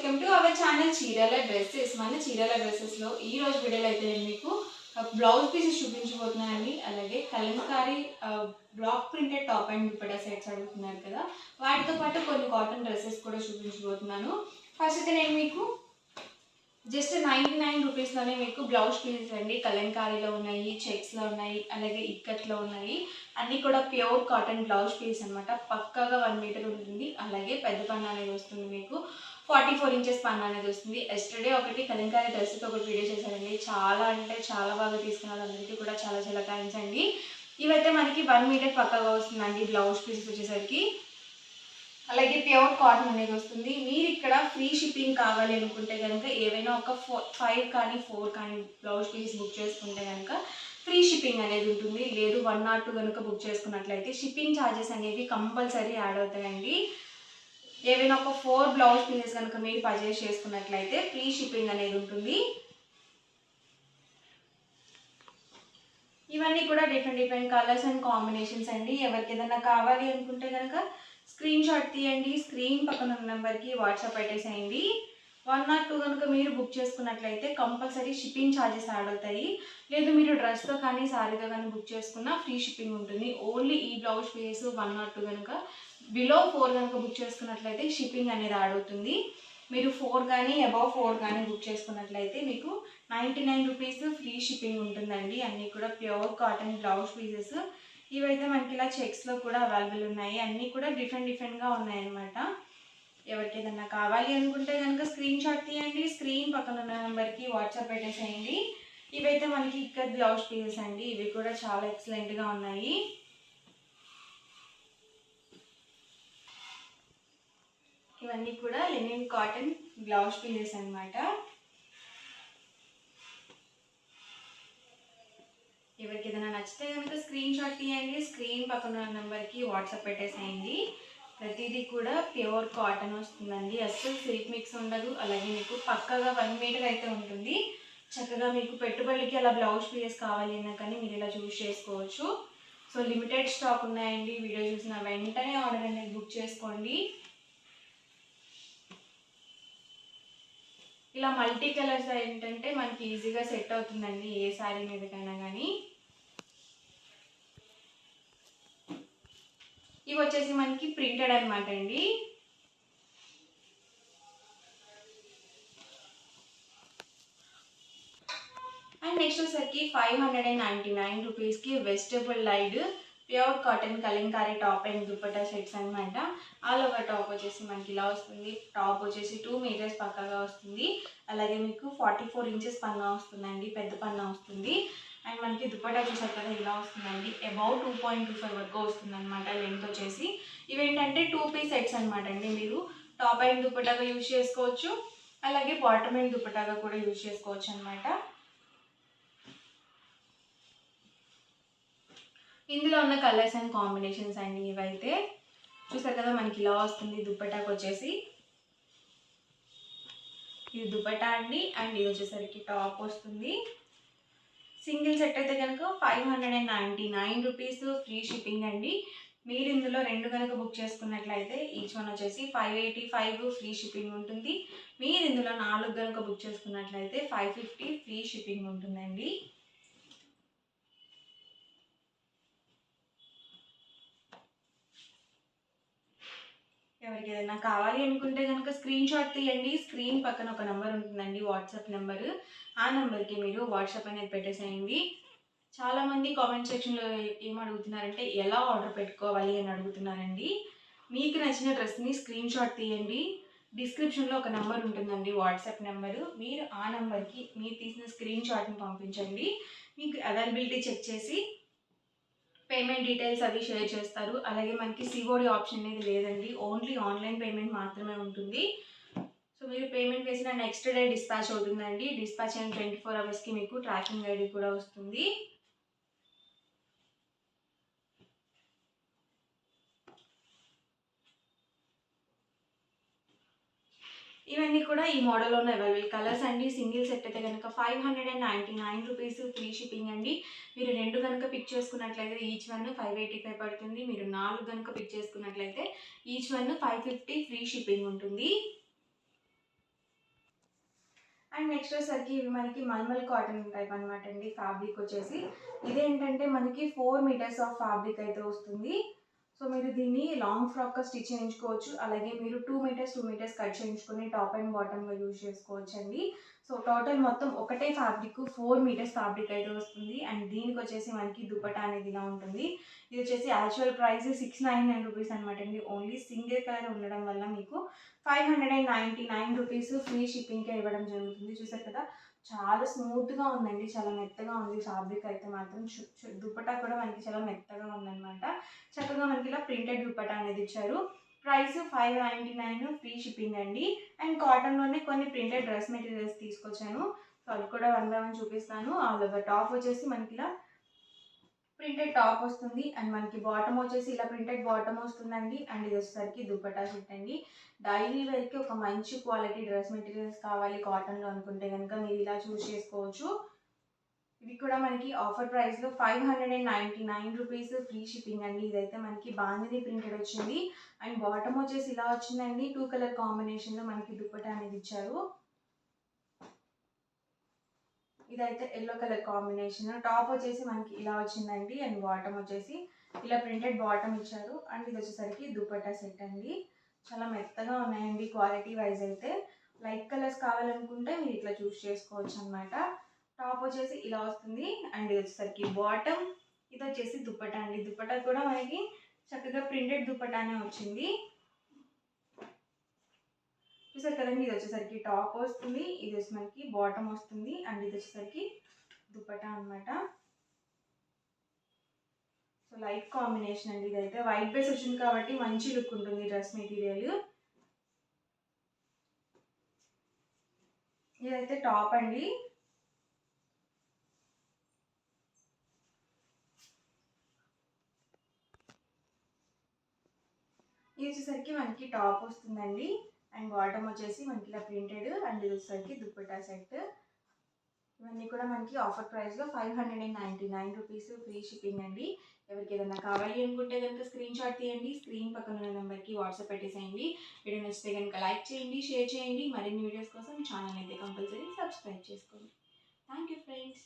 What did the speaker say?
Welcome to our channel Chirala dresses. మన చీరాల డ్రెస్సెస్లో ఈ రోజు వీడియోలో అయితే నేను మీకు బ్లౌజ్ పీసెస్ చూపించబోతున్నానండి. అలాగే Kalamkari block printed top and dupatta sets అడుగుతున్నారు కదా, వాటితో పాటు కొన్ని కాటన్ డ్రెస్సెస్ కూడా చూపించబోతున్నాను. ఫస్ట్ అయితే నేను మీకు జస్ట్ 99 రూపీస్లోనే మీకు బ్లౌజ్ పీసెస్ అండి. కలంకారీలో ఉన్నాయి, చెక్స్లో ఉన్నాయి, అలాగే ఇక్కట్లో ఉన్నాయి. అన్నీ కూడా ప్యూర్ కాటన్ బ్లౌజ్ పీస్ అనమాట. పక్కాగా 1 మీటర్ ఉంటుంది. అలాగే పెద్ద పన్ను అనేది వస్తుంది, మీకు 44 ఇంచెస్ పన్ను అనేది వస్తుంది. ఎస్టర్డే ఒకటి కలంకారీ డ్రెస్తో ఒకటి వీడియో చేశానండి. చాలా అంటే చాలా బాగా తీసుకున్నారు. అందరికీ కూడా చాలా చాలా థ్యాంక్స్ అండి. ఇవైతే మనకి 1 మీటర్ పక్కాగా వస్తుందండి బ్లౌజ్ పీసెస్ వచ్చేసరికి. అలాగే ప్యూర్ కాటన్ అనేది వస్తుంది. మీరు ఇక్కడ ఫ్రీ షిప్పింగ్ కావాలి అనుకుంటే కనుక ఏవైనా ఒక 5 కానీ 4 కానీ బ్లౌజ్ పీస్ బుక్ చేసుకుంటే కనుక ఫ్రీ షిప్పింగ్ అనేది ఉంటుంది. లేదు 1 or 2 కనుక బుక్ చేసుకున్నట్లయితే షిప్పింగ్ ఛార్జెస్ అనేవి కంపల్సరీ యాడ్ అవుతాయండి. ఏవైనా ఒక 4 బ్లౌజ్ పీసెస్ కనుక మీరు పర్చేస్ చేసుకున్నట్లయితే ఫ్రీ షిప్పింగ్ అనేది ఉంటుంది. ఇవన్నీ కూడా డిఫరెంట్ కలర్స్ అండ్ కాంబినేషన్స్ అండి. ఎవరికి ఏదైనా కావాలి అనుకుంటే కనుక స్క్రీన్ షాట్ తీయండి. స్క్రీన్ పక్కన ఉన్న నెంబర్కి వాట్సాప్ పెట్టేసేయండి. 1 or 2 కనుక మీరు బుక్ చేసుకున్నట్లయితే కంపల్సరీ షిప్పింగ్ ఛార్జెస్ యాడ్ అవుతాయి. లేదు మీరు డ్రెస్తో కానీ శారీతో కానీ బుక్ చేసుకున్న ఫ్రీ షిప్పింగ్ ఉంటుంది. ఓన్లీ ఈ బ్లౌజ్ పీస్ 1 or 2 కనుక బిలో 4 కనుక బుక్ చేసుకున్నట్లయితే షిప్పింగ్ అనేది యాడ్ అవుతుంది. మీరు 4 కానీ అబవ్ 4 కానీ బుక్ చేసుకున్నట్లయితే మీకు 99 రూపీస్ ఫ్రీ షిప్పింగ్ ఉంటుందండి. అన్నీ కూడా ప్యూర్ కాటన్ బ్లౌజ్ పీసెస్. ఇవైతే మనకి ఇలా చెక్స్లో కూడా అవైలబుల్ ఉన్నాయి. అన్నీ కూడా డిఫరెంట్గా ఉన్నాయన్నమాట. ఎవరికి ఏదన్నా కావాలి అనుకుంటే కనుక స్క్రీన్ షాట్ తీయండి. స్క్రీన్ పక్కన ఉన్న నెంబర్కి వాట్సాప్ పెట్టేసేయండి. ఇవైతే మనకి ఇక్కడ బ్లౌజ్ పీసెస్ అండి. ఇవి కూడా చాలా ఎక్సలెంట్గా ఉన్నాయి. ఇవన్నీ కూడా లెనిన్ కాటన్ బ్లౌజ్ పీసెస్ అనమాట. ఎవరికి ఏదైనా నచ్చితే కనుక స్క్రీన్ షాట్ తీయండి. స్క్రీన్ పక్కన ఉన్న నెంబర్కి వాట్సాప్ పెట్టేసేయండి. ప్రతిదీ కూడా ప్యూర్ కాటన్ వస్తుందండి. అస్సలు సిల్క్ మిక్స్ ఉండదు. అలాగే మీకు పక్కగా 1 మీటర్ అయితే ఉంటుంది. చక్కగా మీకు పెట్టుబడికి అలా బ్లౌజ్ పీసెస్ కావాలి అన్నా కానీ మీరు ఇలా చూస్ చేసుకోవచ్చు. సో లిమిటెడ్ స్టాక్ ఉన్నాయండి. వీడియో చూసిన వెంటనే ఆర్డర్ అనేది బుక్ చేసుకోండి. ఇలా మల్టీ కలర్స్ ఏంటంటే మనకి ఈజీగా సెట్ అవుతుందండి ఏ శారీ మీదకైనా కానీ. ఇవి వచ్చేసి మనకి ప్రింటెడ్ అనమాట అండి. అండ్ నెక్స్ట్ వచ్చేసరికి 599 రూపీస్కి vegetable dyed pure cotton Kalamkari top and dupatta sets అనమాట. ఆల్ ఓవర్ టాప్ వచ్చేసి మనకి ఇలా వస్తుంది. టాప్ వచ్చేసి 2 మీటర్స్ పక్కాగా వస్తుంది. అలాగే మీకు 44 ఇంచెస్ పన్నా వస్తుందండి. పెద్ద పన్నా వస్తుంది. అండ్ మనకి దుపట్టా చూసారు కదా ఇలా వస్తుందండి. అబౌట్ 2.25 వరకు వస్తుంది అనమాట లెంత్ వచ్చేసి. ఇవేంటంటే 2 పీస్ సెట్స్ అనమాట అండి. మీరు టాప్ అండ్ దుపట్టాగా యూజ్ చేసుకోవచ్చు. అలాగే బాటమ్ అండ్ దుపట్టాగా కూడా యూజ్ చేసుకోవచ్చు అనమాట. ఇందులో ఉన్న కలర్స్ అండ్ కాంబినేషన్స్ అండి. ఇవైతే చూసారు కదా మనకి ఇలా వస్తుంది. దుపట్టాకు వచ్చేసి ఇది దుపట్టా అండి. అండ్ ఇది వచ్చేసరికి టాప్ వస్తుంది. సింగిల్ సెట్ అయితే కనుక 599 రూపీస్ ఫ్రీ షిప్పింగ్ అండి. మీరు ఇందులో 2 కనుక బుక్ చేసుకున్నట్లయితే ఈచ్ వన్ వచ్చేసి 585 ఫ్రీ షిప్పింగ్ ఉంటుంది. మీరు ఇందులో 4 కనుక బుక్ చేసుకున్నట్లయితే 550 ఫ్రీ షిప్పింగ్ ఉంటుందండి. ఎవరికి ఏదైనా కావాలి అనుకుంటే కనుక స్క్రీన్ షాట్ తీయండి. స్క్రీన్ పక్కన ఒక నెంబర్ ఉంటుందండి, వాట్సాప్ నెంబరు. ఆ నెంబర్కి మీరు వాట్సాప్ అనేది పెట్టేసేయండి. చాలామంది కామెంట్ సెక్షన్లో ఏం అడుగుతున్నారంటే ఎలా ఆర్డర్ పెట్టుకోవాలి అని అడుగుతున్నారండి. మీకు నచ్చిన డ్రెస్ని స్క్రీన్ షాట్ తీయండి. డిస్క్రిప్షన్లో ఒక నెంబర్ ఉంటుందండి, వాట్సాప్ నెంబరు. మీరు ఆ నెంబర్కి మీరు తీసిన స్క్రీన్ షాట్ని పంపించండి. మీకు అవైలబిలిటీ చెక్ చేసి పేమెంట్ డీటెయిల్స్ అవి షేర్ చేస్తారు. అలాగే మనకి సిఓడి ఆప్షన్ అనేది లేదండి. ఓన్లీ ఆన్లైన్ పేమెంట్ మాత్రమే ఉంటుంది. సో మీరు పేమెంట్ వేసిన నెక్స్ట్ డే డిస్పాచ్ అవుతుందండి. డిస్పాచ్ అయిన 24 అవర్స్కి మీకు ట్రాకింగ్ ఐడి కూడా వస్తుంది. ఇవన్నీ కూడా ఈ మోడల్లోనే అవైలబుల్ కలర్స్ అండి. సింగిల్ సెట్ అయితే కనుక 599 రూపీస్ ఫ్రీ షిప్పింగ్ అండి. మీరు 2 కనుక పిక్ చేసుకున్నట్లయితే ఈచ్ వన్ 585 పడుతుంది. మీరు 4 కనుక పిక్ చేసుకున్నట్లయితే ఈచ్ వన్ 550 ఫ్రీ షిప్పింగ్ ఉంటుంది. అండ్ నెక్స్ట్ వచ్చేసరికి ఇవి మనకి మల్మల్ కాటన్ టైప్ అనమాట అండి. ఫ్యాబ్రిక్ వచ్చేసి ఇదేంటంటే మనకి 4 మీటర్స్ ఆఫ్ ఫ్యాబ్రిక్ అయితే వస్తుంది. సో మీరు దీన్ని లాంగ్ ఫ్రాక్గా స్టిచ్ చేయించుకోవచ్చు. అలాగే మీరు 2 మీటర్స్ కట్ చేయించుకొని టాప్ అండ్ బాటమ్గా యూజ్ చేసుకోవచ్చు అండి. సో టోటల్ మొత్తం ఒకటే ఫ్యాబ్రిక్ 4 మీటర్స్ ఫ్యాబ్రిక్ అయితే వస్తుంది. అండ్ దీనికి వచ్చేసి మనకి దుపట్టా అనేది ఇలా ఉంటుంది. ఇది వచ్చేసి యాక్చువల్ ప్రైస్ 699 రూపీస్ అనమాట అండి. ఓన్లీ సింగిల్ కలర్ ఉండడం వల్ల మీకు 599 రూపీస్ ఫ్రీ షిప్పింగ్కే ఇవ్వడం జరుగుతుంది. చూసారు కదా, చాలా స్మూత్గా ఉందండి, చాలా మెత్తగా ఉంది ఫ్యాబ్రిక్ అయితే మాత్రం. దుపట్టా కూడా మనకి చాలా మెత్తగా ఉందన్నమాట. చక్కగా మనకి ఇలా ప్రింటెడ్ దుపట్టా అనేది ఇచ్చారు. ప్రైస్ 599 ఫ్రీ షిప్పింగ్ అండి. అండ్ కాటన్లోనే కొన్ని ప్రింటెడ్ డ్రెస్ మెటీరియల్స్ తీసుకొచ్చాను. సో అది కూడా వన్ బై వన్ చూపిస్తాను. ఆల్ ఓవర్ టాప్ వచ్చేసి మనకి ఇలా ప్రింటెడ్ టాప్ వస్తుంది. అండ్ మనకి బాటమ్ వచ్చేసి ఇలా ప్రింటెడ్ బాటమ్ వస్తుందండి. అండ్ ఇది వచ్చేసరికి దుపట్టా సెట్ అండి. డైలీ వేర్కి ఒక మంచి క్వాలిటీ డ్రెస్ మెటీరియల్స్ కావాలి కాటన్లో అనుకుంటే కనుక మీరు ఇలా చూస్ చేసుకోవచ్చు. ఇది కూడా మనకి ఆఫర్ ప్రైస్లో 599 రూపీస్ ఫ్రీ షిప్పింగ్ అండి. ఇదైతే మనకి బాందిని ప్రింటెడ్ వచ్చింది. అండ్ బాటమ్ వచ్చేసి ఇలా వచ్చిందండి. 2 కలర్ కాంబినేషన్లో మనకి దుపట్టా అనేది ఇచ్చారు. ఇదైతే ఎల్లో కలర్ కాంబినేషన్. టాప్ వచ్చేసి మనకి ఇలా వచ్చిందండి. అండ్ బాటమ్ వచ్చేసి ఇలా ప్రింటెడ్ బాటమ్ ఇచ్చారు. అండ్ ఇది వచ్చేసరికి దుపట్టా సెట్ అండి. చాలా మెత్తగా ఉన్నాయండి క్వాలిటీ వైజ్ అయితే. లైట్ కలర్స్ కావాలనుకుంటే మీరు ఇట్లా చూస్ చేసుకోవచ్చు అనమాట. టాప్ వచ్చేసి ఇలా వస్తుంది. అండ్ ఇది వచ్చేసరికి బాటమ్, ఇది వచ్చేసి దుపట్టా అండి. దుపట్టా కూడా మనకి చక్కగా ప్రింటెడ్ దుపట్టానే వచ్చింది. చూసారు కదండి, ఇది వచ్చేసరికి టాప్ వస్తుంది, ఇది వచ్చి మనకి బాటమ్ వస్తుంది. అండ్ ఇది వచ్చేసరికి దుపట్టా అనమాట. సో లైట్ కాంబినేషన్ అండి. ఇదైతే వైట్ బేస్ వచ్చింది కాబట్టి మంచి లుక్ ఉంటుంది డ్రెస్ మెటీరియల్. ఇదైతే టాప్ అండి. ఇది వచ్చేసరికి మనకి టాప్ వస్తుందండి. అండ్ బాటమ్ వచ్చేసి మనకి ఇలా ప్రింటెడ్. అండ్ ఇది వచ్చేసరికి దుపట్టా సెట్. ఇవన్నీ కూడా మనకి ఆఫర్ ప్రైస్లో 599 రూపీస్ ఫ్రీ షిప్పింగ్ అండి. ఎవరికి ఏదైనా కావాలి అనుకుంటే కనుక స్క్రీన్ షాట్ తీయండి. స్క్రీన్ పక్కన ఉన్న నెంబర్కి వాట్సాప్ పెట్టేసేయండి. వీడియో నచ్చితే కనుక లైక్ చేయండి, షేర్ చేయండి. మరిన్ని వీడియోస్ కోసం ఛానల్ అయితే కంపల్సరీ సబ్స్క్రైబ్ చేసుకోండి. Thank you friends.